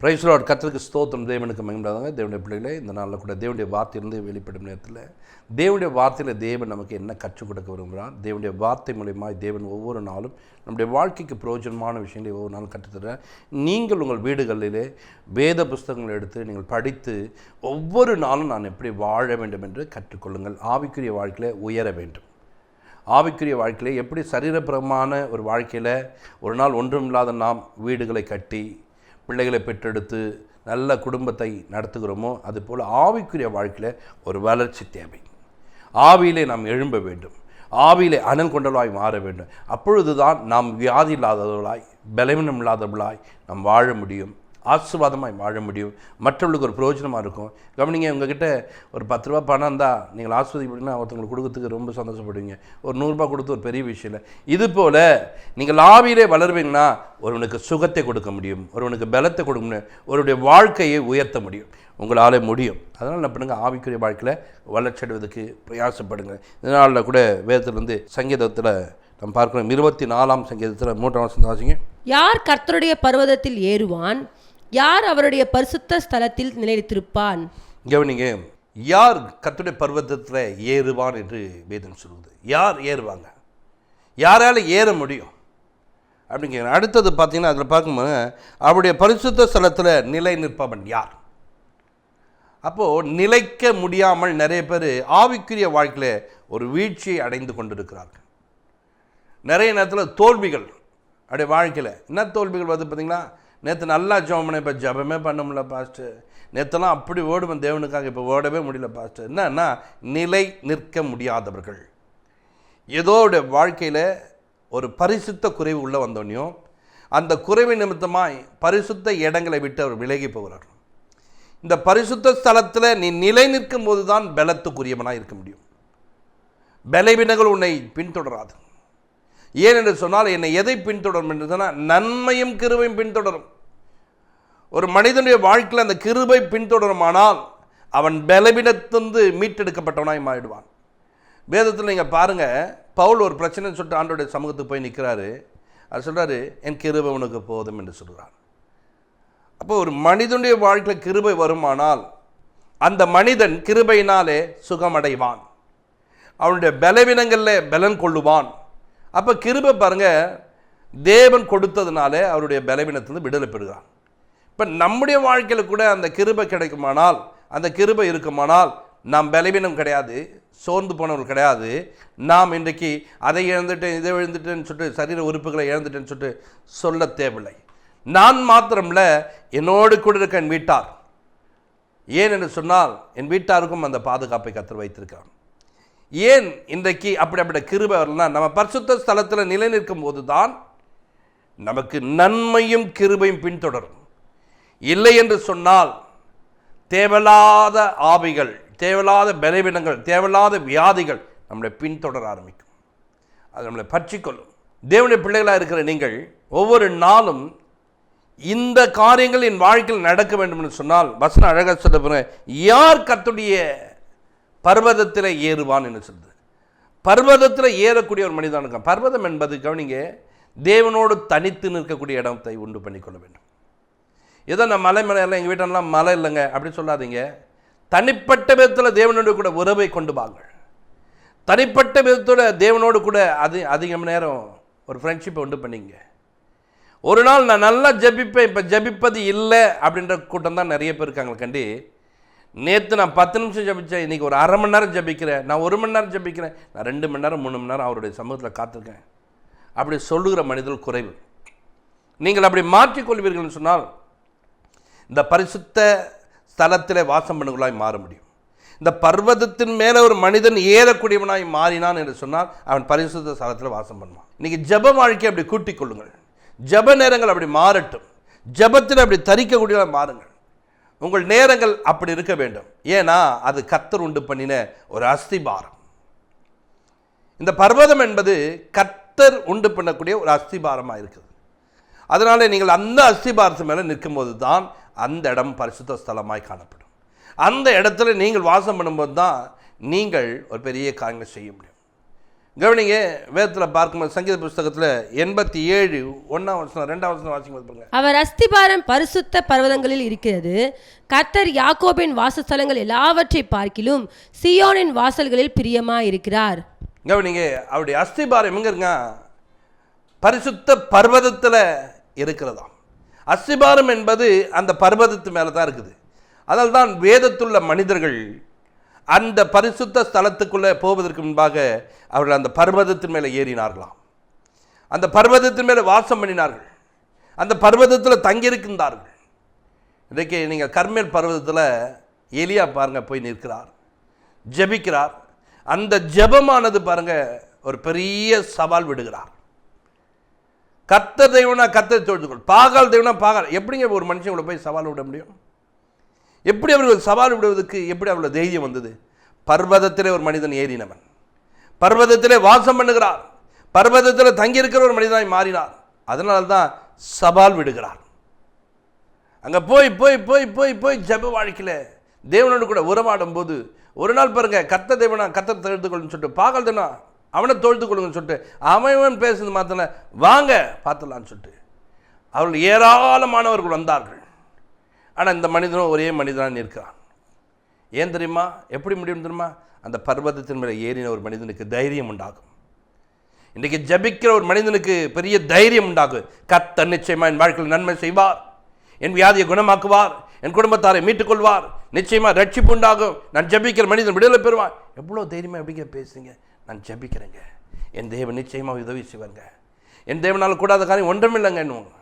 Price Lord. கர்த்தருக்கு ஸ்தோத்திரம். தேவனுக்கு மகிமையாக தேவனுடைய பிள்ளைகளே, இந்த நாளில் கூட தேவனுடைய வார்த்தையிலிருந்து வெளிப்படும் நேரத்தில் தேவனுடைய வார்த்தையில் தேவன் நமக்கு என்ன கற்றுக் கொடுக்க விரும்புகிறார், தேவனுடைய வார்த்தை மூலியமாக தேவன் ஒவ்வொரு நாளும் நம்முடைய வாழ்க்கைக்கு பிரயோஜனமான விஷயங்களை ஒவ்வொரு நாளும் கற்றுத்தர நீங்கள் உங்கள் வீடுகளிலே வேத புஸ்தகங்களை எடுத்து நீங்கள் படித்து ஒவ்வொரு நாளும் நான் எப்படி வாழ வேண்டும் என்று கற்றுக்கொள்ளுங்கள். ஆவிக்குரிய வாழ்க்கையில் உயர வேண்டும். ஆவிக்குரிய வாழ்க்கையில் எப்படி சரீரபரமான ஒரு வாழ்க்கையில் ஒரு நாள் ஒன்றுமில்லாத நாம் வீடுகளை கட்டி பிள்ளைகளை பெற்றெடுத்து நல்ல குடும்பத்தை நடத்துகிறோமோ அதுபோல் ஆவிக்குரிய வாழ்க்கையில் ஒரு வளர்ச்சி தேவை. ஆவியிலே நாம் எழும்ப வேண்டும். ஆவியிலே அனல் கொண்டவர்களாய் மாற வேண்டும். அப்பொழுது தான் நாம் வியாதி இல்லாதவர்களாய் பலவீனம் இல்லாதவர்களாய் நாம் வாழ முடியும். ஆசீர்வாதமாய் வாழ முடியும். மற்றவர்களுக்கு ஒரு பிரயோஜனமாக இருக்கும். கவனிங்க, உங்ககிட்ட ஒரு 10 ரூபா பணம் இருந்தால் நீங்கள் ஆஸ்வதிப்படினா ஒருத்தவங்களுக்கு கொடுக்கறதுக்கு ரொம்ப சந்தோஷப்படுவீங்க. ஒரு 100 ரூபா கொடுத்து ஒரு பெரிய விஷயம் இல்லை. இது போல் நீங்கள் ஆவியிலே வளருவீங்கன்னா ஒருவனுக்கு சுகத்தை கொடுக்க முடியும், ஒருவனுக்கு பலத்தை கொடுக்க முடியும், ஒருவருடைய வாழ்க்கையை உயர்த்த முடியும். உங்களால் முடியும். அதனால் என்ன பண்ணுங்க, ஆவிக்குரிய வாழ்க்கையில் வளர்ச்சி அடைவதற்கு பிரயாசப்படுங்க. இதனால் கூட வேதத்திலிருந்து சங்கீதத்தில் நம்ம பார்க்கிறோம். 24ஆம் சங்கீதத்தில் 3ஆம் வசனம் வாசிங்க. யார் கர்த்தருடைய பர்வதத்தில் ஏறுவான், யார் அவருடைய பரிசுத்த ஸ்தலத்தில் நிலைத்திருப்பான். கவனிங்க, யார் கர்த்தருடைய பர்வதத்தில் ஏறுவான் என்று வேதம் சொல்லுது. யார் ஏறுவாங்க, யாரால் ஏற முடியும் அப்படிங்கிற. அடுத்தது பார்த்தீங்கன்னா அதில் பார்க்கும்போது அவருடைய பரிசுத்த ஸ்தலத்தில் நிலை நிற்பவன் யார். அப்போது நிலைக்க முடியாமல் நிறைய பேர் ஆவிக்குரிய வாழ்க்கையில் ஒரு வீழ்ச்சியை அடைந்து கொண்டிருக்கிறார்கள். நிறைய நேரத்தில் தோல்விகள் அப்படியே வாழ்க்கையில். என்ன தோல்விகள் வருது பார்த்தீங்கன்னா, நேற்று நல்லா ஜெபம் பண்ணேன், இப்போ ஜெபமே பண்ண முடியல பாஸ்டர். நேற்றுலாம் அப்படி ஓடுவேன் தேவனுக்காக, இப்போ ஓடவே முடியல பாஸ்டர். என்னன்னா, நிலை நிற்க முடியாதவர்கள். ஏதோ வாழ்க்கையில் ஒரு பரிசுத்த குறைவு உள்ளே வந்தோடனையும் அந்த குறைவு நிமித்தமாய் பரிசுத்த இடங்களை விட்டு அவர் விலகி போகிறார். இந்த பரிசுத்த ஸ்தலத்தில் நீ நிலை நிற்கும் போது தான் பலத்துக்குரியவனாக இருக்க முடியும். பலவீனங்கள் உன்னை பின்தொடராது. ஏன் என்று சொன்னால், என்னை எதை பின்தொடரும் என்று சொன்னால் நன்மையும் கிருபையும் பின்தொடரும். ஒரு மனிதனுடைய வாழ்க்கையில் அந்த கிருபை பின்தொடருமானால் அவன் பலவீனத்திலிருந்து மீட்டெடுக்கப்பட்டவனாய் மாறிடுவான். வேதத்தில் நீங்கள் பாருங்கள், பவுல் ஒரு பிரச்சனைன்னு சொல்லிட்டு ஆண்டோடைய சமூகத்துக்கு போய் நிற்கிறாரு. அது சொல்கிறாரு, என் கிருபை உனக்கு போதும் என்று சொல்கிறார். அப்போ ஒரு மனிதனுடைய வாழ்க்கையில் கிருபை வருமானால் அந்த மனிதன் கிருபையினாலே சுகமடைவான், அவனுடைய பலவீனங்களில் பலன் கொள்ளுவான். அப்போ கிருபை பாருங்கள், தேவன் கொடுத்ததுனாலே அவருடைய பலவீனத்திலிருந்து விடுதலை பெறுகிறான். இப்போ நம்முடைய வாழ்க்கையில் கூட அந்த கிருபை கிடைக்குமானால், அந்த கிருபை இருக்குமானால் நாம் பலவீனம் கிடையாது, சோர்ந்து போனவர்கள் கிடையாது. நாம் இன்றைக்கு அதை இழந்துட்டேன் இதை இழந்துட்டேன்னு சொல்லிட்டு சரீர உறுப்புகளை இழந்துட்டேன்னு சொல்லிட்டு சொல்ல தேவையில்லை. நான் மாத்திரமில்ல, என்னோடு கூட இருக்க என் வீட்டார். ஏன் என்று சொன்னால் என் வீட்டாருக்கும் அந்த பாதுகாப்பை கர்த்தர் வைத்திருக்கிறான். ஏன் இன்றைக்கு அப்படிப்பட்ட கிருபை வரலன்னா, நம்ம பரிசுத்த ஸ்தலத்தில் நிலை நிற்கும் போது தான் நமக்கு நன்மையும் கிருபையும் பின்தொடரும். இல்லை என்று சொன்னால் தேவையில்லாத ஆவிகள், தேவையில்லாத பலவீனங்கள், தேவையில்லாத வியாதிகள் நம்மளை பின்தொடர ஆரம்பிக்கும். அது நம்மளை பற்றிக்கொள்ளும். தேவனுடைய பிள்ளைகளாக இருக்கிற நீங்கள் ஒவ்வொரு நாளும் இந்த காரியங்கள் என் வாழ்க்கையில் நடக்க வேண்டும் என்று சொன்னால், வசனம் அழகாக சொல்ல, யார் கர்த்தருடைய பர்வதத்தில் ஏறுவான் என்று சொல்லுது. பர்வதத்தில் ஏறக்கூடிய ஒரு மனிதன் இருக்கான். பர்வதம் என்பது கவனிங்க, தேவனோடு தனித்து நிற்கக்கூடிய இடத்தை உண்டு பண்ணிக்கொள்ள வேண்டும். ஏதோ நான் மலை எல்லாம் எங்கள் வீட்டெல்லாம் மலை இல்லைங்க அப்படி சொல்லாதீங்க. தனிப்பட்ட விதத்தில் தேவனோடு கூட உறவை கொண்டு வாங்க. தனிப்பட்ட விதத்தோட தேவனோடு கூட அதிக நேரம் ஒரு ஃப்ரெண்ட்ஷிப்பை உண்டு பண்ணிங்க. ஒரு நாள் நான் நல்லா ஜபிப்பேன், இப்போ ஜபிப்பது இல்லை அப்படின்ற கூட்டம் தான் நிறைய பேர் இருக்காங்க. கண்டி நேற்று நான் 10 நிமிஷம் ஜபித்தேன், இன்றைக்கி ஒரு அரை மணி நேரம் ஜபிக்கிறேன், நான் 1 மணி நேரம் ஜபிக்கிறேன், நான் 2 மணி நேரம் 3 மணி நேரம் அவருடைய சமூகத்தில் காத்திருக்கேன் அப்படி சொல்லுகிற மனிதர்கள் குறைவு. நீங்கள் அப்படி மாற்றிக்கொள்வீர்கள்னு சொன்னால் இந்த பரிசுத்த ஸ்தலத்தில் வாசம் பண்ணுவர்களாய் மாற முடியும். இந்த பர்வதத்தின் மேலே ஒரு மனிதன் ஏறக்கூடியவனாய் மாறினான் என்று சொன்னால் அவன் பரிசுத்த ஸ்தலத்தில் வாசம் பண்ணுவான். இன்றைக்கி ஜப வாழ்க்கை அப்படி கூட்டிக் கொள்ளுங்கள். ஜப நேரங்கள் அப்படி மாறட்டும். ஜபத்தில் அப்படி தரிக்கக்கூடியவர்களாக மாறுங்கள். உங்கள் நேரங்கள் அப்படி இருக்க வேண்டும். ஏன்னா அது கர்த்தர் உண்டு பண்ணின ஒரு அஸ்திபாரம். இந்த பர்வதம் என்பது கர்த்தர் உண்டு பண்ணக்கூடிய ஒரு அஸ்திபாரமாக இருக்குது. அதனால நீங்கள் அந்த அஸ்திபாரத்து மேலே நிற்கும்போது தான் அந்த இடம் பரிசுத்த ஸ்தலமாய் காணப்படும். அந்த இடத்துல நீங்கள் வாசம் பண்ணும்போது தான் நீங்கள் ஒரு பெரிய காரியங்களை செய்ய முடியும். கவனிங்க, வேதத்தில் பார்க்கும்போது சங்கீத புஸ்தகத்தில் 87 1ஆம் வசனம் 2ஆம் வசனம் வாசிக்கும்போது பாருங்க. அவர் அஸ்திபாரம் பரிசுத்த பர்வதங்களில் இருக்கிறது. கர்த்தர் யாக்கோபின் வாசஸ்தலங்கள் எல்லாவற்றை பார்க்கிலும் சீயோனின் வாசல்களில் பிரியமாய் இருக்கிறார். கவனிங்க, அவருடைய அஸ்திபாரம் எங்க இருங்க? பரிசுத்த பர்வதத்தில் இருக்கிறதா. அஸ்திபாரம் என்பது அந்த பர்வதத்து மேலே தான் இருக்குது. அதனால் தான் வேதத்துள்ள மனிதர்கள் அந்த பரிசுத்த ஸ்தலத்துக்குள்ளே போவதற்கு முன்பாக அவர்கள் அந்த பர்வதத்தின் மேலே ஏறினார்களாம். அந்த பர்வதத்தின் மேலே வாசம் பண்ணினார்கள். அந்த பர்வதத்தில் தங்கியிருக்கின்றார்கள். இன்றைக்கு நீங்கள் கர்மேல் பர்வதத்தில் எலியா பாருங்கள் போய் நிற்கிறார், ஜெபிக்கிறார். அந்த ஜெபமானது பாருங்கள் ஒரு பெரிய சவால் விடுகிறார். கர்த்தர் தெய்வனா கர்த்தரை தொழுதுகொள், பாகால் தெய்வனா பாகால். எப்படிங்க ஒரு மனுஷங்களை போய் சவால் விட முடியும்? எப்படி அவர்கள் சவால் விடுவதற்கு எப்படி அவர்கள் தைரியம் வந்தது? பர்வதத்திலே ஒரு மனிதன் ஏறினவன், பர்வதத்திலே வாசம் பண்ணுகிறார், பர்வதத்தில் தங்கியிருக்கிற ஒரு மனிதனாய் மாறினார். அதனால தான் சவால் விடுகிறார். அங்கே போய் போய் போய் போய் போய் ஜெப வாழ்க்கையில் தேவனோடு கூட உறவாடும் போது ஒரு நாள் பாருங்க, கர்த்தர் தேவனா கர்த்தர் தொழுது கொள்ளுன்னு சொல்லிட்டு, பாகால் தேவனா அவனை தொழுது கொள்ளுங்கன்னு சொல்லிட்டு அவன் பேசுறது மாத்திர வாங்க பார்த்துலான்னு சொல்லிட்டு அவர்கள் ஏராளமானவர்கள் வந்தார்கள். ஆனால் இந்த மனிதனும் ஒரே மனிதனாக நிற்கிறான். ஏன் தெரியுமா? எப்படி முடியும் தெரியுமா? அந்த பர்வதத்தின் மேலே ஏறின ஒரு மனிதனுக்கு தைரியம் உண்டாகும். இன்றைக்கு ஜபிக்கிற ஒரு மனிதனுக்கு பெரிய தைரியம் உண்டாகும். கர்த்தர் நிச்சயமா என் வாழ்க்கையில் நன்மை செய்வார், என் வியாதியை குணமாக்குவார், என் குடும்பத்தாரை மீட்டுக்கொள்வார், நிச்சயமாக ரட்சிப்பு உண்டாகும், நான் ஜபிக்கிற மனிதன் விடுதலை பெறுவான். எவ்வளோ தைரியமாக எப்படிங்க பேசுங்க? நான் ஜபிக்கிறேங்க, என் தேவன் நிச்சயமாக உதவி செய்வாங்க, என் தேவனால் கூடாத காரியம் ஒன்றுமில்லைங்க என்னுவாங்க.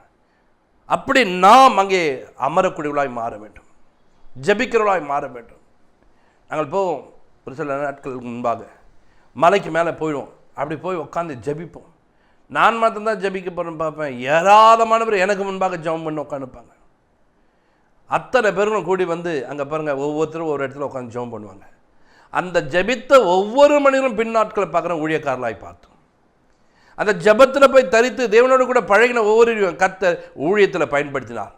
அப்படி நாம் அங்கே அமரக்கூடியவளாய் மாற வேண்டும், ஜபிக்கிறவளாய் மாற வேண்டும். நாங்கள் போவோம் ஒரு சில நாட்களுக்கு முன்பாக மலைக்கு மேலே போயிடுவோம். அப்படி போய் உட்காந்து ஜபிப்போம். நான் மாத்திரம்தான் ஜபிக்க போகிறேன்னு பார்ப்பேன். ஏராளமானவர் எனக்கு முன்பாக ஜபம் பண்ணி உட்காந்துப்பாங்க. அத்தனை பேரும் கூடி வந்து அங்கே பாருங்கள், ஒவ்வொருத்தரும் ஒரு இடத்துல உட்காந்து ஜபம் பண்ணுவாங்க. அந்த ஜபித்த ஒவ்வொரு மனிதனும் பின்னாட்களை பார்க்குற ஊழியக்காரர்களாய் பார்த்தோம். அந்த ஜபத்தில் போய் தரித்து தேவனோடு கூட பழகின ஒவ்வொரு கர்த்தர் ஊழியத்தில் பயன்படுத்தினார்.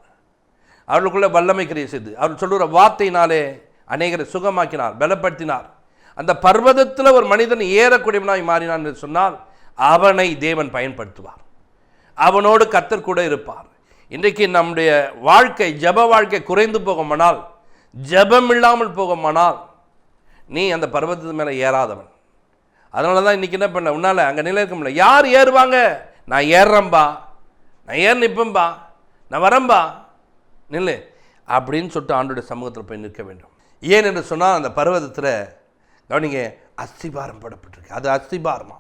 அவர்களுக்குள்ளே வல்லமை கிரியை செய்து அவர் சொல்லுகிற வார்த்தையினாலே அநேகரை சுகமாக்கினார், பலப்படுத்தினார். அந்த பர்வதத்தில் ஒரு மனிதன் ஏறக்கூடியவனாய் மாறினான் என்று சொன்னால் அவனை தேவன் பயன்படுத்துவார், அவனோடு கர்த்தர் கூட இருப்பார். இன்றைக்கு நம்முடைய வாழ்க்கை ஜப வாழ்க்கை குறைந்து போகுமானால், ஜபம் இல்லாமல் போகுமானால் நீ அந்த பர்வதத்து மேலே ஏறாதவன். அதனால தான் இன்றைக்கி என்ன பண்ண, உன்னால் அங்கே நிலை இருக்க முடியல. யார் ஏறுவாங்க? நான் ஏறுறேன்பா, நான் ஏறி நிற்பேன்பா, நான் வரேன்பா, நில்லு அப்படின்னு சொல்லிட்டு ஆண்டோடைய சமூகத்தில் போய் நிற்க வேண்டும். ஏன் என்று சொன்னால் அந்த பர்வதத்தில் கவனிங்க, அஸ்திபாரம் போடப்பட்டிருக்கு. அது அஸ்திபாரமா?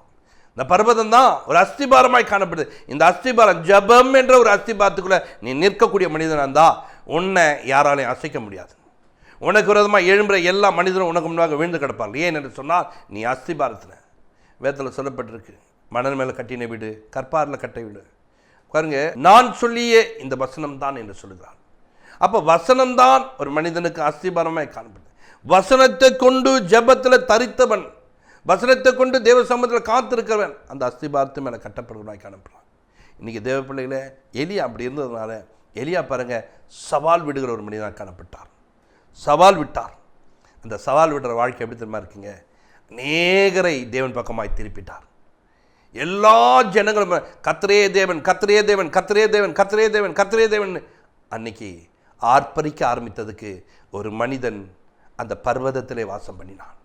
இந்த பர்வதம் தான் ஒரு அஸ்திபாரமாய் காணப்படுது. இந்த அஸ்திபாரம் ஜபம் என்ற ஒரு அஸ்திபாரத்துக்குள்ளே நீ நிற்கக்கூடிய மனிதனாக இருந்தால் உன்னை யாராலையும் அசைக்க முடியாது. உனக்கு விரோதமாக எழும்புற எல்லா மனிதரும் உனக்கு முன்பாக விழுந்து கிடப்பார்கள். ஏன் என்று சொன்னால் நீ அஸ்திபாரத்தில், வேதத்தில் சொல்லப்பட்டிருக்கு, மணல் மேலே கட்டின வீடு, கற்பாரில் கட்டை வீடு. பாருங்க, நான் சொல்லியே இந்த வசனம் தான் என்று சொல்லுகிறார். அப்போ வசனம்தான் ஒரு மனிதனுக்கு அஸ்திபாரமாய் காணப்படுது. வசனத்தை கொண்டு ஜபத்தில் தரித்தவன், வசனத்தை கொண்டு தேவ சமூகத்தில் காத்திருக்கிறவன் அந்த அஸ்திபாரத்து மேலே கட்டப்படுவனாய் காணப்படுறான். இன்றைக்கி தேவ பிள்ளைகளே, எலியா அப்படி இருந்ததுனால எலியா பாருங்க சவால் விடுகிற ஒரு மனிதனாக காணப்பட்டார். சவால் விட்டார். அந்த சவால் விடுற வாழ்க்கை எப்படி தெரியுமா இருக்குங்க? அநேகரை தேவன் பக்கமாய் திருப்பிட்டார். எல்லா ஜனங்களும் கர்த்தரே தேவன், கர்த்தரே தேவன், கர்த்தரே தேவன், கர்த்தரே தேவன், கர்த்தரே தேவன் அன்னைக்கு ஆர்ப்பரிக்க ஆரம்பித்ததுக்கு ஒரு மனிதன் அந்த பர்வதத்திலே வாசம் பண்ணினான்.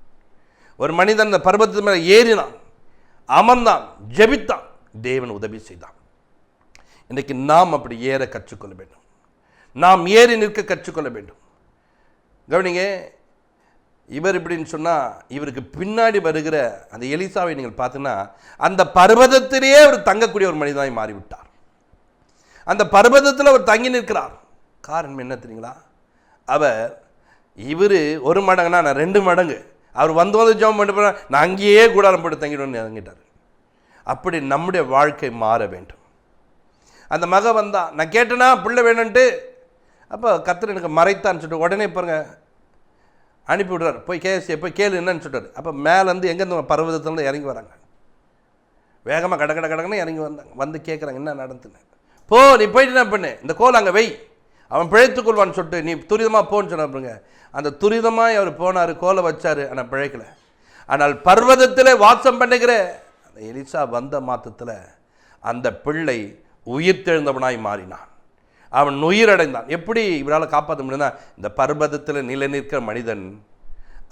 ஒரு மனிதன் அந்த பர்வதத்து மேலே ஏறினான், அமர்ந்தான், ஜெபித்தான், தேவன் உதவி செய்தான். இன்றைக்கு நாம் அப்படி ஏற கற்றுக்கொள்ள வேண்டும். நாம் ஏறி நிற்க கற்றுக்கொள்ள வேண்டும். கவனிங்க, இவர் இப்படின்னு சொன்னால் இவருக்கு பின்னாடி வருகிற அந்த எலிசாவை நீங்கள் பார்த்தீங்கன்னா அந்த பர்வதத்திலேயே அவர் தங்கக்கூடிய ஒரு மனிதனாய் மாறிவிட்டார். அந்த பர்வதத்தில் அவர் தங்கி நிற்கிறார். காரணம் என்ன தெரியுங்களா? இவர் ஒரு மடங்குனா நான் 2 மடங்கு, அவர் வந்து ஜெபம் பண்ணி போனால் நான் அங்கேயே கூடாரம் போட்டு தங்கிடுவேன்னு இறங்கிட்டார். அப்படி நம்முடைய வாழ்க்கை மாற வேண்டும். அந்த மக வந்தா, நான் கேட்டேன்னா பிள்ளை வேணுன்ட்டு, அப்போ கர்த்தர் எனக்கு மறைத்தான்னு சொல்லிட்டு உடனே பாருங்க அனுப்பி விடுறார், போய் கேசியை போய் கேளு என்னன்னு சொல்லிட்டார். அப்போ மேலேருந்து எங்கேருந்து பர்வதத்துலேருந்து இறங்கி வராங்க, வேகமாக கடன்னு இறங்கி வந்தாங்க. வந்து கேட்குறாங்க என்ன நடந்துன்னு. போ நீ போயிட்டு என்ன பண்ணு, இந்த கோல் அங்கே வை, அவன் பிழைத்துக்கொள்வான்னு சொல்லிட்டு நீ துரிதமாக போன்னு சொன்னாங்க. அந்த துரிதமாக அவர் போனார், கோலை வச்சார், ஆனால் பிழைக்கலை. ஆனால் பர்வதத்தில் வாசம் பண்ணுகிற எலிசா வந்த மாத்தத்தில் அந்த பிள்ளை உயிர்த்தெழுந்தவனாய் மாறினான். அவன் உயிரடைந்தான். எப்படி இவரால் காப்பாற்ற முடியும்னா, இந்த பர்வதத்தில் நிலை நிற்கிற மனிதன்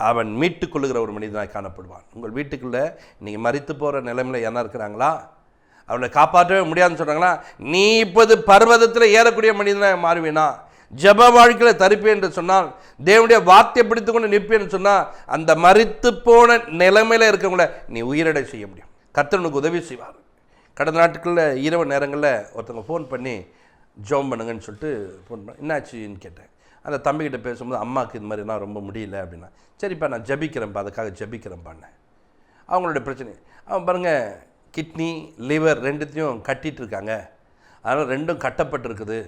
அவன் மீட்டு கொள்ளுகிற ஒரு மனிதனாய் காணப்படுவான். உங்கள் வீட்டுக்குள்ளே நீங்கள் மரித்து போகிற நிலைமையில் என்ன இருக்கிறாங்களா, அவனை காப்பாற்றவே முடியாதுன்னு சொல்கிறாங்களா, நீ இப்போது பர்வதத்தில் ஏறக்கூடிய மனிதனாக மாறுவேனா, ஜப வாழ்க்கையில் தரிப்பேன் என்று சொன்னால், தேவனுடைய வார்த்தையை பிடித்து கொண்டு நிற்பேன்னு சொன்னால், அந்த மரித்து போன நிலைமையில் இருக்கவங்கள நீ உயிரடை செய்ய முடியும். கர்த்தர் உதவி செய்வார். கடந்த நாட்களில் இரவு நேரங்களில் ஒருத்தவங்க ஃபோன் பண்ணி ஜோம் பண்ணுங்கன்னு சொல்லிட்டு ஃபோன் பண்ண, என்னாச்சுன்னு கேட்டேன். அந்த தம்பிக்கிட்ட பேசும்போது, அம்மாவுக்கு இது மாதிரிலாம் ரொம்ப முடியல அப்படின்னா, சரிப்பா நான் ஜபிக்கிறேன்ப்பா, அதுக்காக ஜபிக்கிறேன்ப்பான்னு. அவங்களுடைய பிரச்சனை அவன் பாருங்கள், கிட்னி லிவர் ரெண்டுத்தையும் கட்டிகிட்டு இருக்காங்க, அதனால் ரெண்டும் கட்டப்பட்டிருக்குது,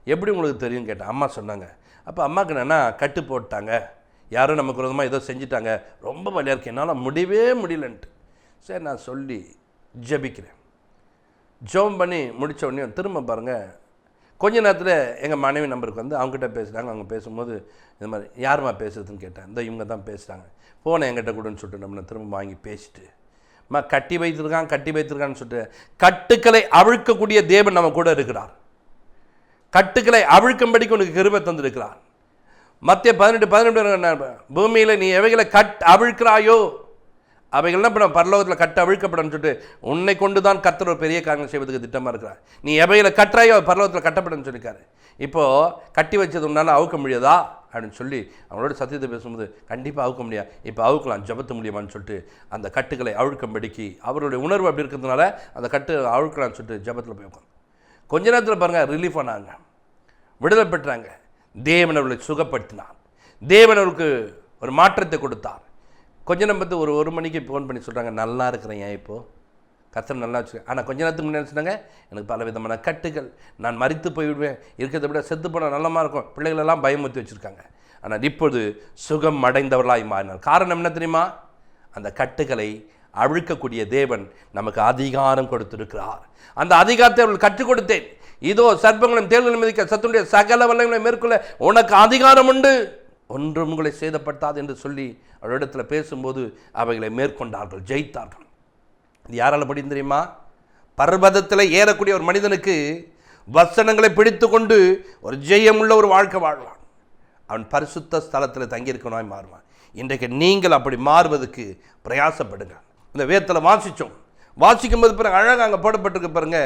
எப்படி உங்களுக்கு தெரியும் கேட்டேன். அம்மா சொன்னாங்க. அப்போ அம்மாவுக்கு என்னென்னா கட்டு போட்டாங்க, யாரும் நமக்கு விரோதமாக ஏதோ செஞ்சிட்டாங்க, ரொம்ப வலியாக இருக்கு, என்னால் முடியவே முடியலன்ட்டு. சரி நான் சொல்லி ஜபிக்கிறேன். ஜோம் பண்ணி முடித்த உடனே திரும்ப பாருங்கள், கொஞ்ச நேரத்தில் எங்கள் மனைவி நம்பருக்கு வந்து அவங்ககிட்ட பேசுகிறாங்க. அவங்க பேசும்போது இந்த மாதிரி யாருமா பேசுறதுன்னு கேட்டேன். இந்த இவங்க தான் பேசுகிறாங்க, ஃபோனை என்கிட்ட கொடுன்னு சொல்லிட்டு நம்மளை திரும்ப வாங்கி பேசிட்டு, கட்டி வைத்திருக்கான்னு சொல்லிட்டு, கட்டுக்களை அவிழ்க்கக்கூடிய தேவன் நம்ம கூட இருக்கிறார். கட்டுக்களை அவிழ்க்கும்படிக்கு உனக்கு கிருபை தந்திருக்கிறார். மத்திய 18 பூமியில் நீ எவைகளை அவிழ்க்கிறாயோ அவைகள்லாம் இப்போ நம்ம பரலோகத்தில் கட்ட அவிழ்க்கப்படணும்னு சொல்லிட்டு உன்னை கொண்டு தான் கர்த்தர் ஒரு பெரிய காரியங்கள் செய்வதற்கு திட்டமாக இருக்கிறார். நீ எவைகளை கட்டுறாயோ பரலோகத்தில் கட்டப்படணும்னு சொல்லியிருக்காரு. இப்போது கட்டி வச்சது உன்னால் அவுக்க முடியாதா அப்படின்னு சொல்லி அவங்களோட சத்தியத்தை பேசும்போது, கண்டிப்பாக அவுக்க முடியாது, இப்போ அவுக்கலாம், ஜபத்து முடியுமான்னு சொல்லிட்டு அந்த கட்டுகளை அவிழ்க்கும்படிக்கு அவருடைய உணர்வு அப்படி இருக்கிறதுனால அந்த கட்டு அவிழ்க்கலான்னு சொல்லிட்டு ஜபத்தில் போய் உட்காந்து கொஞ்ச நேரத்தில் பாருங்கள் ரிலீஃப் ஆனாங்க, விடுதலை பெற்றாங்க. தேவன் அவர்களை சுகப்படுத்தினார். தேவன் அவருக்கு ஒரு மாற்றத்தை கொடுத்தார். கொஞ்ச நேரத்து ஒரு மணிக்கு ஃபோன் பண்ணி சொல்கிறாங்க, நல்லா இருக்கிறேன், ஏன் இப்போது கர்த்தர் நல்லா வச்சுருக்கேன். ஆனால் கொஞ்ச நேரத்துக்கு முன்னாடி சொன்னாங்க, எனக்கு பல விதமான கட்டுகள், நான் மரித்து போய்விடுவேன், இருக்கிறத விட செத்து போனால் நல்லமாக இருக்கும், பிள்ளைகளெல்லாம் பயமுறுத்தி வச்சுருக்காங்க. ஆனால் இப்பொழுது சுகம் அடைந்தவர்களாய் மாறினார். காரணம் என்ன தெரியுமா? அந்த கட்டுகளை அவிழ்க்கக்கூடிய தேவன் நமக்கு அதிகாரம் கொடுத்திருக்கிறார். அந்த அதிகாரத்தை அவர்கள் கற்றுக் கொடுத்தேன். இதோ சர்ப்பங்களும் தேள்களும் மிதிக்க சத்துடைய சகல வல்லமைகளை மேற்கொள்ள உனக்கு அதிகாரம் உண்டு, ஒன்றும் உங்களை சேதப்படுத்தாது என்று சொல்லி அவரிடத்தில் பேசும்போது அவைகளை மேற்கொண்டார்கள், ஜெயித்தார்கள். இது யாரால் படியும் தெரியுமா? பர்வதத்தில் ஏறக்கூடிய ஒரு மனிதனுக்கு வசனங்களை பிடித்து கொண்டு ஒரு ஜெயமுள்ள ஒரு வாழ்க்கை வாழ்வான். அவன் பரிசுத்த ஸ்தலத்தில் தங்கியிருக்கணுமாய் மாறுவான். இன்றைக்கு நீங்கள் அப்படி மாறுவதற்கு பிரயாசப்படுங்க. இந்த வேதத்தில் வாசிக்கும்போது பிறகு அழகாக அங்கே போடப்பட்டிருக்க பாருங்க,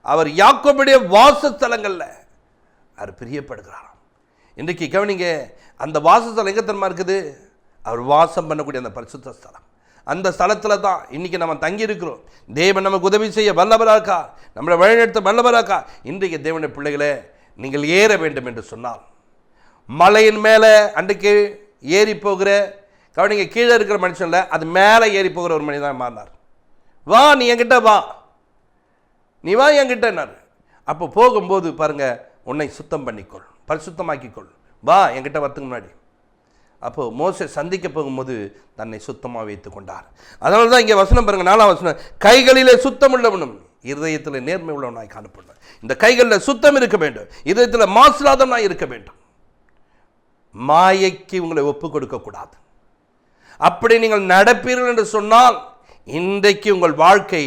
அவர் யாக்கோபுடைய வாசஸ்தலங்களில் அவர் பிரியப்படுகிறாராம். இன்றைக்கு கவனிங்க, அந்த வாசஸ்தலம் எங்கே தரமாக இருக்குது? அவர் வாசம் பண்ணக்கூடிய அந்த பரிசுத்த ஸ்தலம், அந்த ஸ்தலத்தில் தான் இன்றைக்கி நம்ம தங்கியிருக்கிறோம். தேவன் நமக்கு உதவி செய்ய வல்லவராக்கா, நம்மளை வழிநடத்த வல்லவராக்கா. இன்றைக்கு தேவனுடைய பிள்ளைகளே, நீங்கள் ஏற வேண்டும் என்று சொன்னால் மலையின் மேலே அன்றைக்கு ஏறி போகிற கவனிங்க, கீழே இருக்கிற மனுஷன்ல அது மேலே ஏறி போகிற ஒரு மனிதன் மாறினார். வா நீ என்கிட்ட வா, நீ வா என்கிட்டனார். அப்போ போகும்போது பாருங்க, உன்னை சுத்தம் பண்ணிக்கொள், பரிசுத்தமாக்கிக்கொள், வா என்கிட்ட வரத்துக்கு முன்னாடி. அப்போது மோசே சந்திக்க போகும்போது தன்னை சுத்தமாக வைத்து கொண்டார். அதனால தான் இங்கே வசனம் பாருங்க, 4ஆம் வசனம், கைகளிலே சுத்தம் உள்ளவனும் இருதயத்தில் நேர்மை உள்ளவனாய் காணப்படும். இந்த கைகளில் சுத்தம் இருக்க வேண்டும், இருதயத்தில் மாசுலாதனாய் இருக்க வேண்டும். மாயைக்கு உங்களை ஒப்பு கொடுக்கக்கூடாது. அப்படி நீங்கள் நடப்பீர்கள் என்று சொன்னால் இன்றைக்கு உங்கள் வாழ்க்கை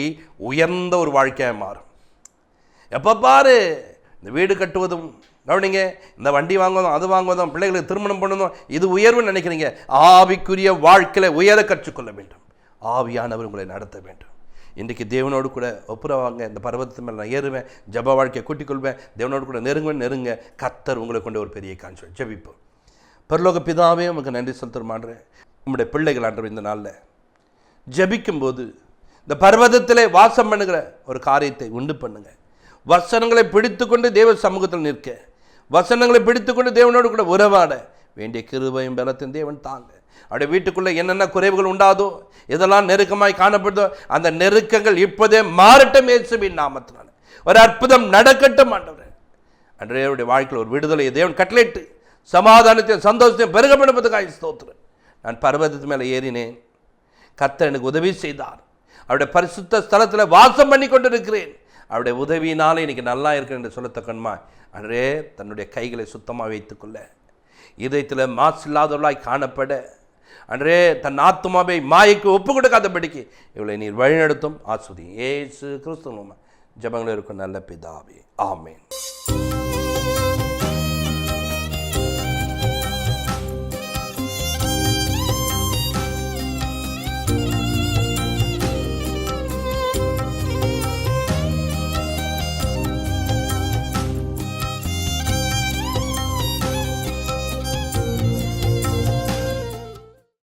உயர்ந்த ஒரு வாழ்க்கையாக மாறும். எப்போ பாரு இந்த வீடு கட்டுவதும் கவனிங்க, இந்த வண்டி வாங்குவதும் அது வாங்குவதும் பிள்ளைகளுக்கு திருமணம் பண்ணுவதும் இது உயர்வுன்னு நினைக்கிறீங்க. ஆவிக்குரிய வாழ்க்கையில் உயர கற்றுக்கொள்ள வேண்டும். ஆவியானவர் உங்களை நடத்த வேண்டும். இன்றைக்கு தேவனோடு கூட ஒப்புரவாங்க. இந்த பர்வதத்து மேலே நான் ஏறுவேன், ஜப வாழ்க்கையை கூட்டிக் கொள்வேன், தேவனோடு கூட நெருங்க. கர்த்தர் உங்களை கொண்டு ஒரு பெரிய காட்சி ஜபிப்போம். பரலோக பிதாவே உங்களுக்கு நன்றி செலுத்துமான்றேன். உங்களுடைய பிள்ளைகள் ஆண்டவர் இந்த நாளில் ஜபிக்கும்போது இந்த பர்வதத்திலே வாசம் பண்ணுகிற ஒரு காரியத்தை உண்டு பண்ணுங்க. வசனங்களை பிடித்து கொண்டு தேவ சமூகத்தில் நிற்க, வசனங்களை பிடித்துக்கொண்டு தேவனோடு கூட உறவாட வேண்டிய கிருபையும் பலத்தையும் தேவன் தாங்க. அவருடைய வீட்டுக்குள்ளே என்னென்ன குறைவுகள் உண்டாதோ, எதெல்லாம் நெருக்கமாய் காணப்படுதோ, அந்த நெருக்கங்கள் இப்போதே மாறட்டும் இயேசுவின் நாமத்தினால. ஒரு அற்புதம் நடக்கட்டும் ஆண்டவரே. அன்றைய அவருடைய வாழ்க்கையில் ஒரு விடுதலையை தேவன் கட்டளையிட்டு சமாதானத்தையும் சந்தோஷத்தையும் பெருகப்படுவதற்காக ஸ்தோத்திரம். நான் பர்வதத்து மேலே ஏறினேன், கர்த்தர் எனக்கு உதவி செய்தார். அவருடைய பரிசுத்த ஸ்தலத்தில் வாசம் பண்ணி கொண்டிருக்கிறேன். அவருடைய உதவியினாலே இன்னைக்கு நல்லா இருக்கிறேன் என்று சொல்லத்தக்கணுமா அன்றே தன்னுடைய கைகளை சுத்தமாக வைத்துக்கொள்ள, இதயத்தில் மாசு இல்லாதவர்களாய் காணப்பட, அன்றே தன் ஆத்துமாவை மாயைக்கு ஒப்பு கொடுக்காதபடிக்கு இவளை நீர் வழிநடத்தும் ஆஸ்வதி. ஏசு கிறிஸ்துவின் ஜெபங்கள் இருக்கும் நல்ல பிதாவே, ஆமென்.